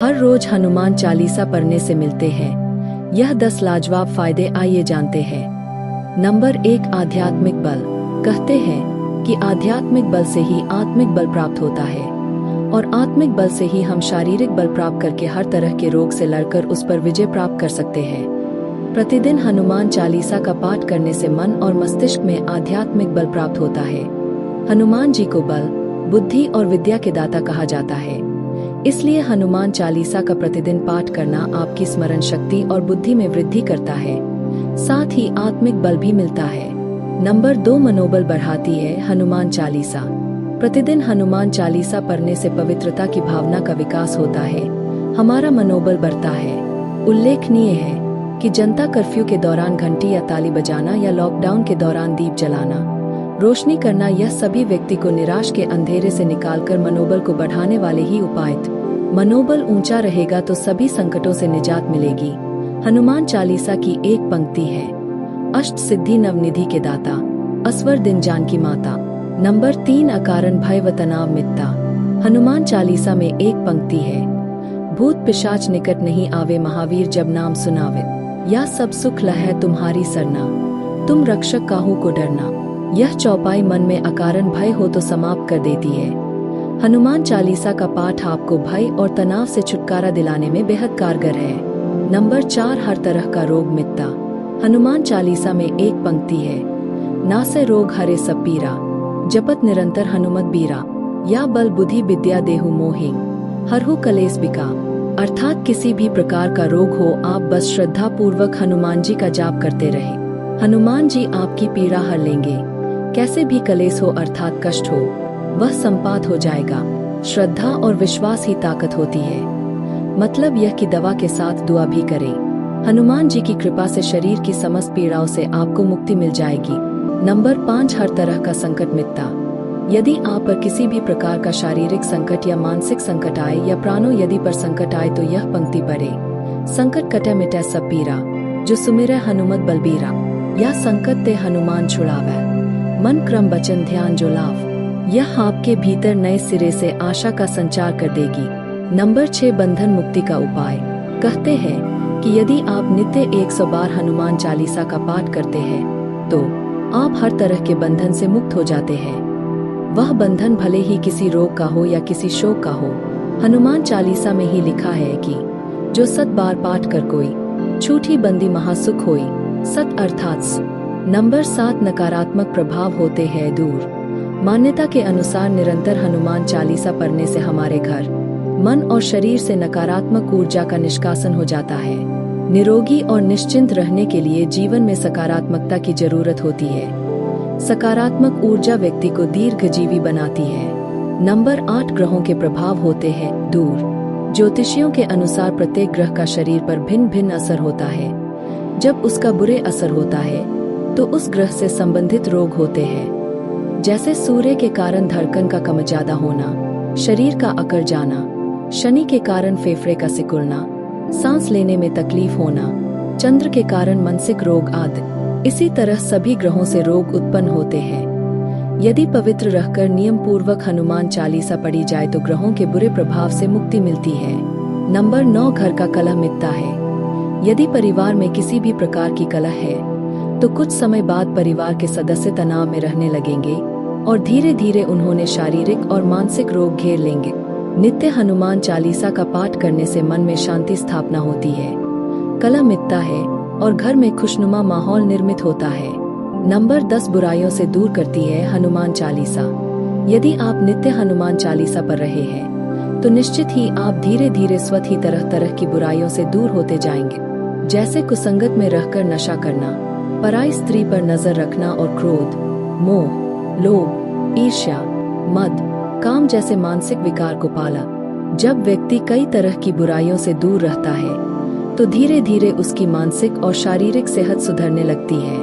हर रोज हनुमान चालीसा पढ़ने से मिलते हैं यह 10 लाजवाब फायदे, आइए जानते हैं। नंबर 1, आध्यात्मिक बल। कहते हैं कि आध्यात्मिक बल से ही आत्मिक बल प्राप्त होता है और आत्मिक बल से ही हम शारीरिक बल प्राप्त करके हर तरह के रोग से लड़कर उस पर विजय प्राप्त कर सकते हैं। प्रतिदिन हनुमान चालीसा का पाठ करने से मन और मस्तिष्क में आध्यात्मिक बल प्राप्त होता है। हनुमान जी को बल, बुद्धि और विद्या के दाता कहा जाता है, इसलिए हनुमान चालीसा का प्रतिदिन पाठ करना आपकी स्मरण शक्ति और बुद्धि में वृद्धि करता है, साथ ही आत्मिक बल भी मिलता है। नंबर 2, मनोबल बढ़ाती है हनुमान चालीसा। प्रतिदिन हनुमान चालीसा पढ़ने से पवित्रता की भावना का विकास होता है, हमारा मनोबल बढ़ता है। उल्लेखनीय है कि जनता कर्फ्यू के दौरान घंटी या ताली बजाना या लॉकडाउन के दौरान दीप जलाना, रोशनी करना, यह सभी व्यक्ति को निराश के अंधेरे से निकालकर मनोबल को बढ़ाने वाले ही उपाय। मनोबल ऊंचा रहेगा तो सभी संकटों से निजात मिलेगी। हनुमान चालीसा की एक पंक्ति है, अष्ट सिद्धि नवनिधि के दाता, असवर दिन जानकी माता। नंबर 3, अकारण भय व तनाव मिटता। हनुमान चालीसा में एक पंक्ति है, भूत पिशाच निकट नहीं आवे, महावीर जब नाम सुनावे, या सब सुख लहै तुम्हारी सरना, तुम रक्षक काहू को डरना। यह चौपाई मन में अकारण भय हो तो समाप्त कर देती है। हनुमान चालीसा का पाठ आपको भय और तनाव से छुटकारा दिलाने में बेहद कारगर है। नंबर 4, हर तरह का रोग मिटता। हनुमान चालीसा में एक पंक्ति है, नासे रोग हरे सब पीरा, जपत निरंतर हनुमत बीरा, या बल बुद्धि विद्या देहु मोहि, हरहु कलेस बिका। अर्थात किसी भी प्रकार का रोग हो, आप बस श्रद्धा पूर्वक हनुमान जी का जाप करते रहे, हनुमान जी आपकी पीड़ा हर लेंगे। कैसे भी कलेश हो अर्थात कष्ट हो, वह संपात हो जाएगा। श्रद्धा और विश्वास ही ताकत होती है, मतलब यह कि दवा के साथ दुआ भी करें। हनुमान जी की कृपा से शरीर की समस्त पीड़ाओं से आपको मुक्ति मिल जाएगी। नंबर 5, हर तरह का संकट मिटता। यदि आप पर किसी भी प्रकार का शारीरिक संकट या मानसिक संकट आए या प्राणों यदि पर संकट आए तो यह पंक्ति पढ़े, संकट कटे मिटे सब पीरा, जो सुमिरै हनुमत बलबीरा, या संकट ते हनुमान छुड़ावै, मन क्रम वचन ध्यान जो लाभ। यह आपके भीतर नए सिरे से आशा का संचार कर देगी। नंबर 6, बंधन मुक्ति का उपाय। कहते हैं कि यदि आप नित्य 100 बार हनुमान चालीसा का पाठ करते हैं तो आप हर तरह के बंधन से मुक्त हो जाते हैं। वह बंधन भले ही किसी रोग का हो या किसी शोक का हो। हनुमान चालीसा में ही लिखा है कि जो 100 बार पाठ कर कोई, छूटी बंदी महासुख होई, सत अर्थात। नंबर 7, नकारात्मक प्रभाव होते हैं दूर। मान्यता के अनुसार निरंतर हनुमान चालीसा पढ़ने से हमारे घर, मन और शरीर से नकारात्मक ऊर्जा का निष्कासन हो जाता है। निरोगी और निश्चिंत रहने के लिए जीवन में सकारात्मकता की जरूरत होती है। सकारात्मक ऊर्जा व्यक्ति को दीर्घजीवी बनाती है। नंबर 8, ग्रहों के प्रभाव होते हैं दूर। ज्योतिषियों के अनुसार प्रत्येक ग्रह का शरीर पर भिन्न भिन्न असर होता है। जब उसका बुरे असर होता है तो उस ग्रह से संबंधित रोग होते हैं, जैसे सूर्य के कारण धड़कन का कम ज्यादा होना, शरीर का अकड़ जाना, शनि के कारण फेफड़े का सिकुड़ना, सांस लेने में तकलीफ होना, चंद्र के कारण मानसिक रोग आदि। इसी तरह सभी ग्रहों से रोग उत्पन्न होते हैं। यदि पवित्र रहकर नियम पूर्वक हनुमान चालीसा पढ़ी जाए तो ग्रहों के बुरे प्रभाव से मुक्ति मिलती है। नंबर 9, घर का कलह मिटता है। यदि परिवार में किसी भी प्रकार की कलह है तो कुछ समय बाद परिवार के सदस्य तनाव में रहने लगेंगे और धीरे धीरे उन्होंने शारीरिक और मानसिक रोग घेर लेंगे। नित्य हनुमान चालीसा का पाठ करने से मन में शांति स्थापना होती है, कलह मिटता है और घर में खुशनुमा माहौल निर्मित होता है। नंबर 10, बुराइयों से दूर करती है हनुमान चालीसा। यदि आप नित्य हनुमान चालीसा पढ़ रहे हैं तो निश्चित ही आप धीरे धीरे स्वतः ही तरह तरह की बुराइयों से दूर होते जाएंगे, जैसे कुसंगत में रहकर नशा करना, पराई स्त्री पर नजर रखना और क्रोध, मोह, लोभ, ईर्ष्या, मद, काम जैसे मानसिक विकार को पाला। जब व्यक्ति कई तरह की बुराइयों से दूर रहता है तो धीरे धीरे उसकी मानसिक और शारीरिक सेहत सुधरने लगती है।